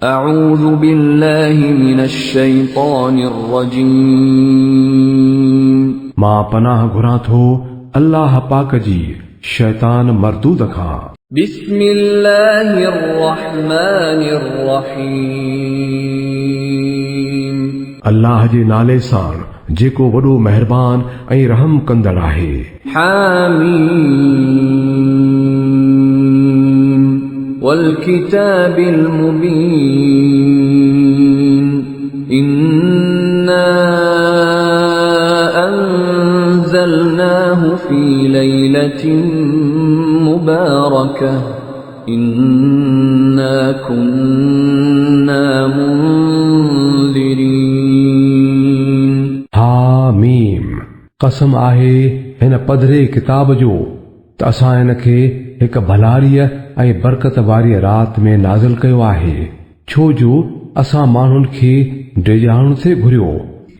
أعوذ بالله من الشيطان الرجيم मां पनाह घुरां थो अल्लाह पाक जी शैतान मरदूद खां। بسم الله الرحمن الرحيم अल्लाह जे नाले सां जेको वॾो महिरबान ऐं रहम कंदड़ आहे। حاميم والكتاب المبين إنا أنزلناه في ليلة مباركة إنا كنا منذرين हामीम कसम आहे हिन पधरे किताब जो त असां हिन खे हिक भलारीअ ऐं बरकत वारी रात में नाज़िल कयो आहे, छो जो असां माण्हुनि खे डिॼाइण ते घुरियो।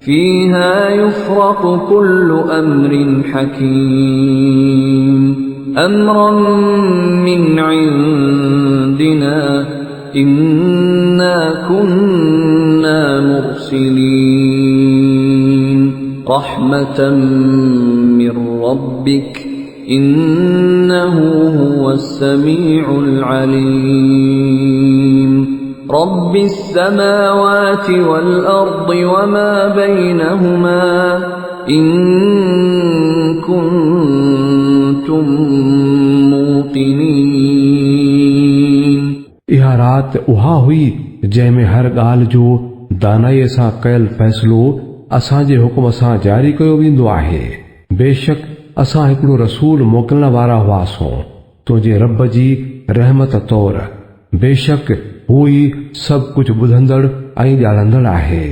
فيها يفرق كل أمر حكيم أمرا من عندنا إنا كنا مرسلين رحمة من ربك إنه هو السميع العليم رب السماوات والأرض وما بينهما إن كنتم موقنين इहा रात उहा हुई जंहिंमें हर ॻाल्हि जो दानाईअ सां कयल फ़ैसिलो असांजे हुकुम सां जारी कयो वेंदो आहे। बेशक असां हिकिड़ो रसूल मोकिलण वारा हुआसीं तुंहिंजे रब जी रहमत तौर। बेशक हू ई सभु कुझु ॿुधंदड़ ऐं ॼाणंदड़ आहे।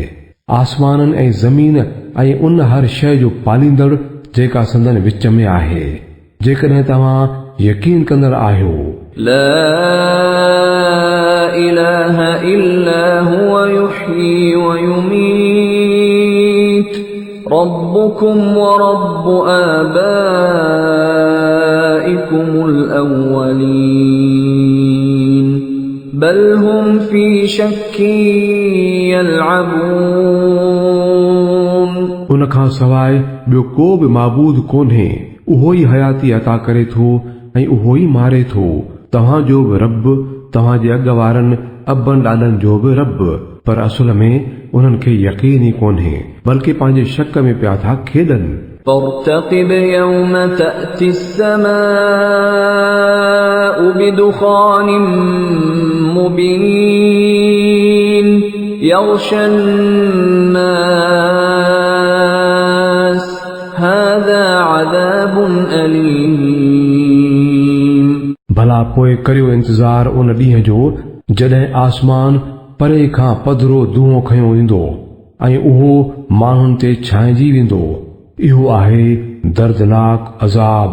आसमाननि ऐं ज़मीन ऐं उन हर शइ जो पालींदड़ जेका संदन विच में आहे। जेकॾहिं तव्हां यकीन कंदड़ आहियो لا إله إلا هو يحيي ويميت ربكم ورب آبائكم الأولين بل هم في شك يلعبون उन खां सवाइ ॿियो को बि माबूद कोन्हे। उहो ई हयाती अता करे थो ऐं उहो ई मारे थो। तव्हांजो बि रब तव्हांजे अॻु वारनि अबनि ॾाॾनि जो बि रब, पर असुल में उन्हनि खे यकीन ई कोन्हे बल्कि पंहिंजे शक में पिया था खेॾनि। فارتقب يوم تأتي السماء بدخان مبين يغشى الناس هذا عذاب أليم भला पोइ करियो इंतज़ार उन ॾींहं जो जॾहिं आसमान परे खां पधरो धुओं खयो वेंदो ऐं उहो माण्हुनि ते छांइजी वेंदो। इहो आहे दर्दनाक अज़ाब।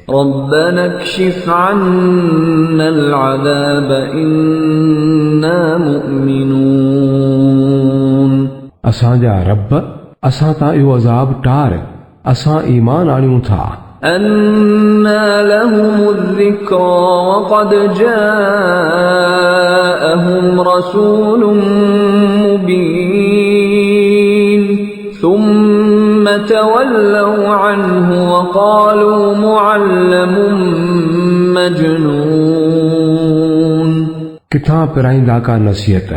ربنا اكشف عنا العذاب إنا مؤمنون असांजा रब असां तां इहो अज़ाब टार, असां ईमान आणियूं था। أنى لهم الذكرى وقد جاءهم رسول مبين ثم تولوا عنه وقالوا معلم مجنون किथां पिराईंदा का नसीहत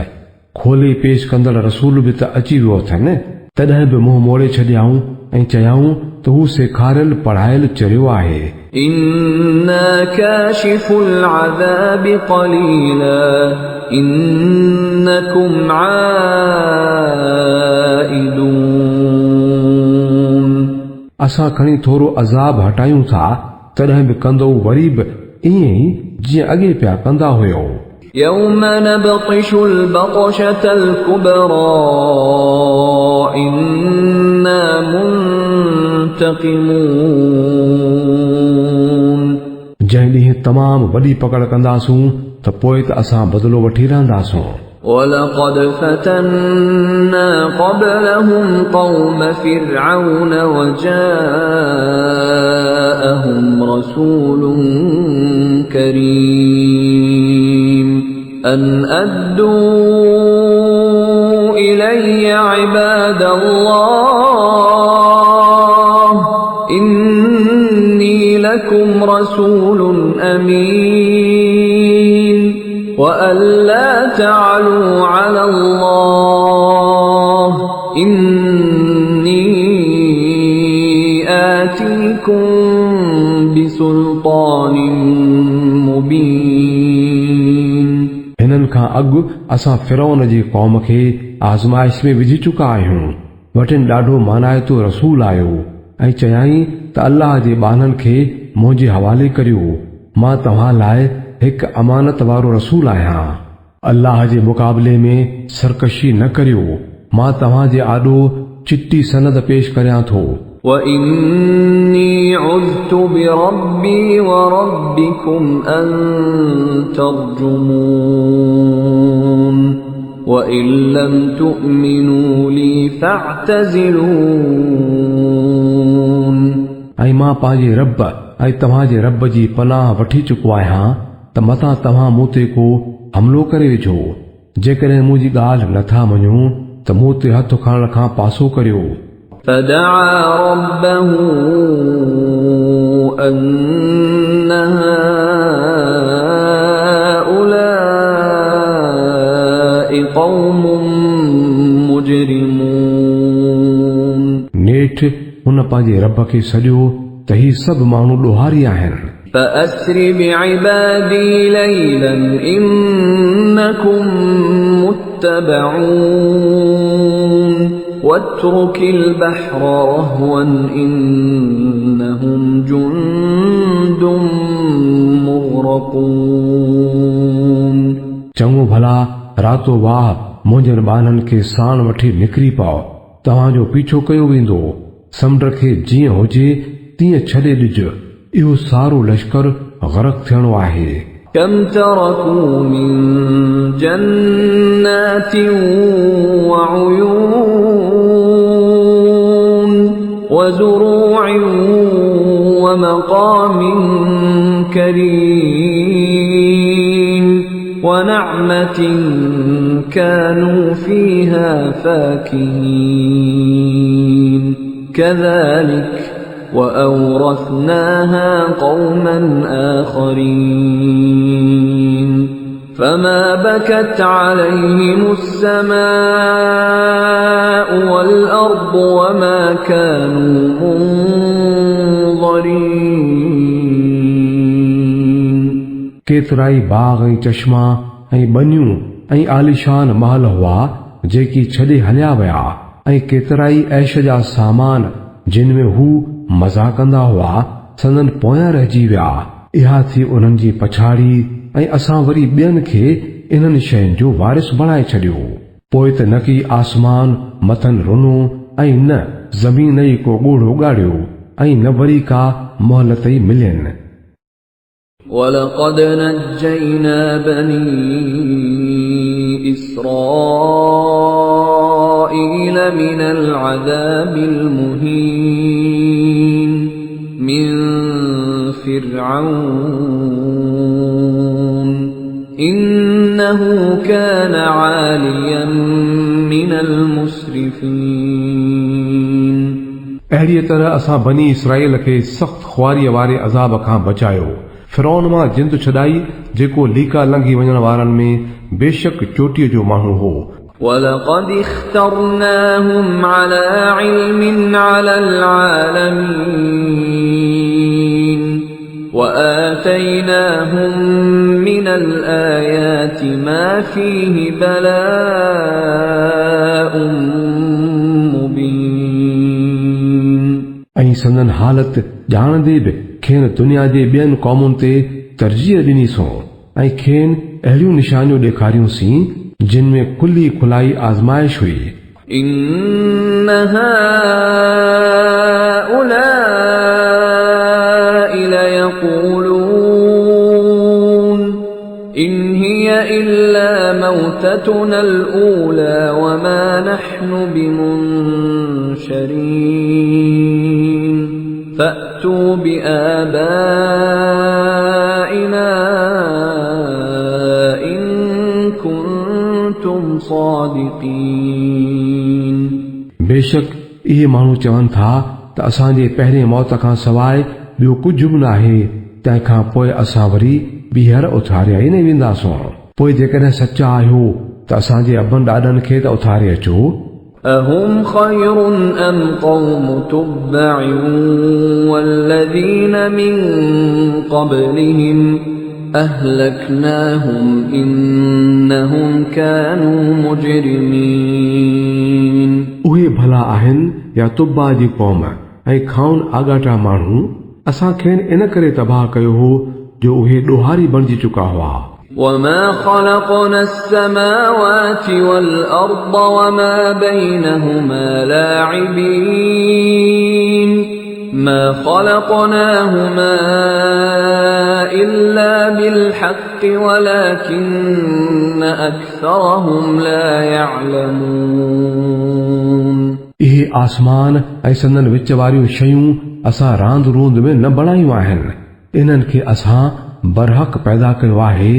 खोले पेश कंदड़ रसूल बि त अची वियो अथनि, तॾहिं बि मुंहुं मोड़े छॾियाऊं ऐं चयाऊं त हू सेखारियल पढ़ायल चरियो आहे। إنا كاشف العذاب قليلا إنكم عائدون असां खणी थोरो अज़ाब हटायूं था, तॾहिं बि कंदो वरी बि ईअं ई जीअं अॻे पिया कंदा हुयो। يوم نبطش البطشة الكبرى إنا منتقمون जंहिं ॾींहुं तमामु वॾी पकड़ कंदासूं त पोइ त असां बदिलो वठी रहंदासूं। ولقد فتنا قبلهم قوم فرعون وجاءهم رسول كريم أن أدوا عباد الله إني لكم رسول أمين وأن لا تعلوا على الله إني آتيكم بسلطان مبين हिननि खां अॻु असां फिरौन जी क़ौम खे आज़माइश में विझी चुका आहियूं। वटिन ॾाढो मानायतो रसूल आयो ऐं चयाई त अल्लाह जे ॿाननि खे मुंहिंजे हवाले करियो। मां तव्हां लाइ हिकु अमानत वारो रसूल आहियां। अल्लाह जे मुक़ाबले में सरकशी न करियो। मां तव्हां जे आॾो चिट्टी सनद पेश करियां थो। وإني عذت بربي وربكم أن ترجمون وإن لم تؤمنوا لي فاعتزلون ऐं मां पंहिंजे रब ऐं तव्हांजे रब जी पनाह वठी चुको आहियां त मतां तव्हां मूं ते को हमिलो करे विझो। जेकॾहिं मुंहिंजी ॻाल्हि नथा मञो त मूं ते हथ खणण खां पासो करियो। فدعا ربه أن هؤلاء قوم مجرمون नेठि हुन पंहिंजे रब खे सॼो त ही सभु माण्हू ॾोहारी आहिनि। فأسر بعبادي ليلا إنكم متبعون واترك البحر رهوا إنهم جند مغرقون चङो भला रातो वाह मुंहिंजनि ॿाननि खे साण वठी निकिरी पओ। तव्हांजो पीछो कयो वेंदो। समुंड खे जीअं हुजे तीअं छॾे ॾिज। इहो सारो लश्कर गरक़ थियणो आहे। كم تركوا من جنات وعيون وزروع ومقام كريم ونعمة كانوا فيها فاكهين كذلك وأورثناها قوما آخرين فما بكت عليهم السماء والأرض وما كانوا منظرين केतिराई बाग ऐं चश्मा ऐं बनियूं ऐं आलिशान महल हुआ जेकी छॾे हलिया विया ऐं केतिराई ऐश जा सामान जिन में हू मज़ा कंदा हुआ संदन पोयां रहिजी विया। इहा थी उन्हनि जी पछाड़ी ऐं असां वरी ॿियनि खे इन्हनि शयुनि जो वारिस बणाए छॾियो। पोइ त न की आसमान मथनि रुनो ऐं न ज़मीन ई को ॻोढ़ो ॻाढ़ियो ऐं न वरी का मोहलत ई मिलियनि। ولقد نجينا بني إسرائيل من العذاب المهين من فرعون إنه كان عاليا من المسرفين अहिड़ीअ तरह असां बनी इसराईल खे सख़्त ख्वारीअ वारे अज़ाब खां बचायो। फिरौन मां जिंद छॾाई जेको लीका लंघी वञण वारनि में बेशक चोटीअ जो माण्हू हो। ولقد اخترناهم على علم على العالمين وآتيناهم من الآيات ما فيه بلاء مبين ऐं संदन हालत ॼाणंदे बि खेनि दुनिया जे ॿियनि क़ौमुनि ते तरजीह ॾिनीसूं ऐं खेनि अहिड़ियूं निशानियूं ॾेखारियूंसीं जिन में खुली खुलाई आज़माइश हुई। إن هؤلاء ليقولون إن هي إلا موتتنا الأولى وما نحن بمنشرين فأتوا بآبائنا إن كنتم صادقين बेशक इहे माण्हू चवनि था त असांजे पहिरें मौत खां सवाइ ॿियो कुझु बि न आहे, तंहिंखां पोइ असां वरी ॿीहर उथारिया ई न वेंदासूं। पोइ जेकॾहिं सचा आहियो त असांजे अबनि ॾाॾनि खे त उथारे अचो। أهم خير أم قوم تبع والذين من قبلهم أهلكناهم إنهم كانوا مجرمين उहे भला आहिनि या तुब्बा जी क़ौम ऐं खाउन आगाटा माण्हू? असां खेनि इन करे तबाह कयो हो जो उहे ॾोहारी बणिजी चुका हुआ। وما خلقنا السماوات والأرض وما بينهما لاعبين ما خلقناهما إلا بالحق ولكن أكثرهم لا يعلمون इहे आसमान ऐं संदन विच वारियूं शयूं असां रांद रूंद में न बणायूं आहिनि। इन्हनि खे असां बरहक पैदा कयो आहे,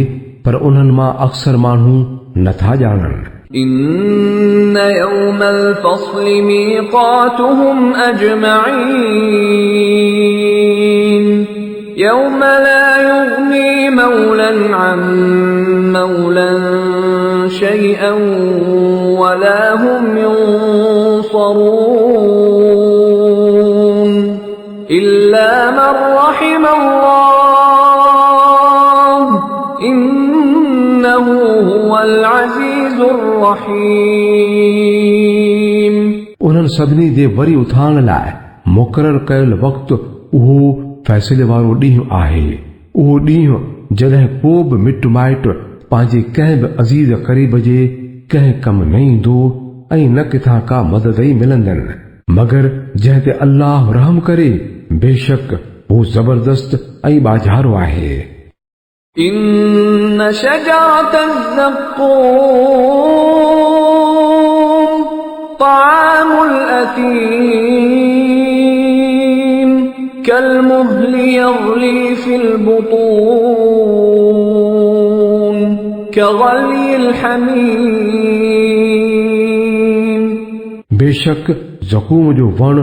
पर उन्हनि मां अक्सर माण्हू नथा ॼाणनि। إن يوم الفصل ميقاتهم أجمعين يوم لا يغني مولا عن مولا شيئا ولا هم ينصرون إلا من رحم الله إنه هو العزيز الرحيم उन्हनि सभिनी जे वरी उथाण लाइ मुक़ररु कयल वक़्तु उहो फ़ैसिले वारो ॾींहुं आहे। उहो ॾींहुं जॾहिं को बि मिट माइट पंहिंजे कंहिं बि अज़ीज़ क़रीब जे कंहिं कम न ईंदो ऐं न किथां का मदद ई मिलंदनि मगर जंहिं ते अल्लाह रहम करे। बेशक हू ज़बरदस्त ऐं बाज़ारो आहे। إن شجرة الزقوم طعام الأثيم كالمهل يغلي في البطون كغلي الحميم बेशक ज़क़ूम जो वण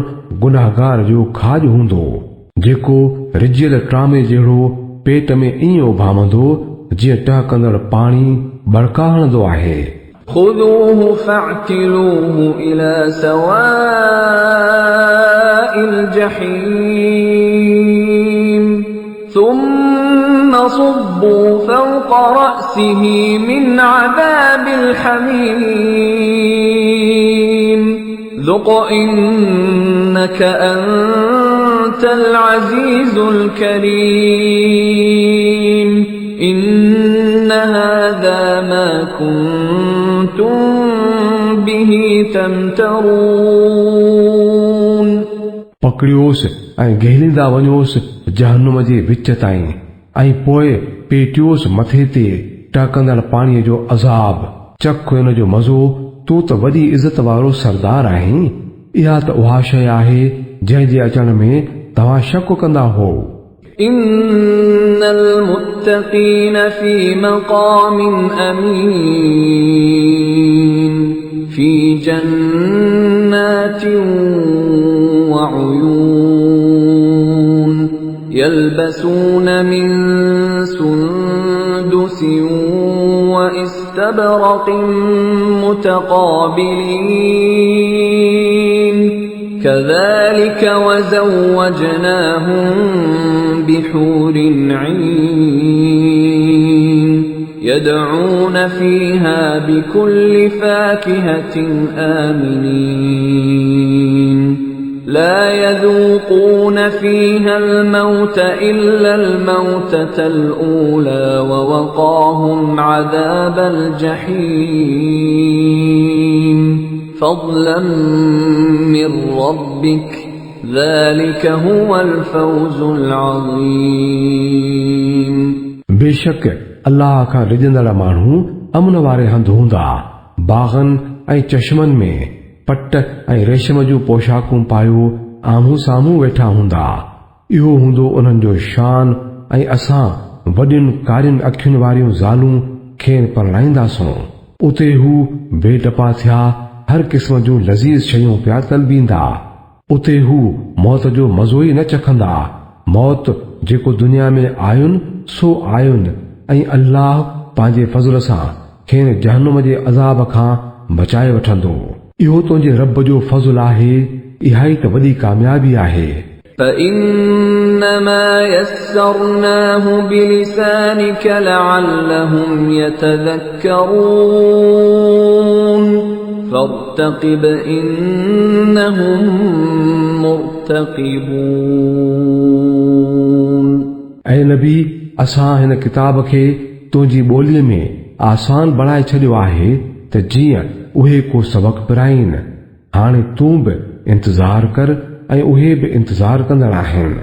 गुनाहगार जो खाज हूंदो जेको रिजियल ट्रामे जहिड़ो पेट में ईअं उभामंदो जीअं टहकंदड़ पाणी बड़का हणंदो आहे। خذوه فاعتلوه إلى سواء الجحيم ثم صبوا فوق رأسه من عذاب الحميم ذق إنك أنت العزيز الكريم إن هذا ما كنتم به تمترون पकड़ियोसि ऐं गहलींदा वञोसि जहन्नुम जे विच ताईं ऐं पोइ पेटियोसि मथे ते टहकंदड़ पाणीअ जो अज़ाब। चख हिन जो मज़ो, तूं त वॾी इज़त वारो सरदार आहीं। इहा त उहा शइ आहे जंहिं जे अचण में तव्हां शक कंदा हो। إن المتقين في مقام أمين في جنات وعيون يلبسون من سندس واستبرق متقابلين كذلك وزوجناهم بحور عين يدعون فيها بكل فاكهة آمنين لا يذوقون فيها الموت إلا الموتة الأولى ووقاهم عذاب الجحيم فضلا من ربك ذلك هو الفوز العظيم बेशक अल्लाह खां रिजंदड़ माण्हू अमन वारे हंधि हूंदा, बाग़नि ऐं चश्मनि में पट ऐं रेशम जूं पोशाकूं पायो आम्हूं साम्हूं वेठा हूंदा। इहो हूंदो उन्हनि जो शान ऐं असां वॾियुनि कारियुनि अखियुनि वारियूं ज़ालूं खेनि परणाईंदासूं। उते हू बेटपा थिया हर क़िस्म जूं लज़ीज़ शयूं पिया तलबींदा। उते हू मौत जो मज़ो ई न चखंदा। मौत जेको दुनिया में आयुनि सो आयुनि ऐं अल्लाह पंहिंजे फज़ल सां खेनि जहन्नुम जे अज़ाब खां बचाए वठंदो। इहो तुंहिंजे रब जो फज़ल आहे। इहा ई त वॾी कामयाबी आहे। فإنما يسرناه بلسانك لعلهم يتذكرون فارتقب إنهم مرتقبون ऐं नबी असां हिन किताब खे तुंहिंजी ॿोलीअ में आसान बणाए छॾियो आहे त जीअं उहे को सबक़ पिराइनि। हाणे तूं बि इंतज़ार कर ऐं उहे बि इंतज़ार कंदड़ आहिनि।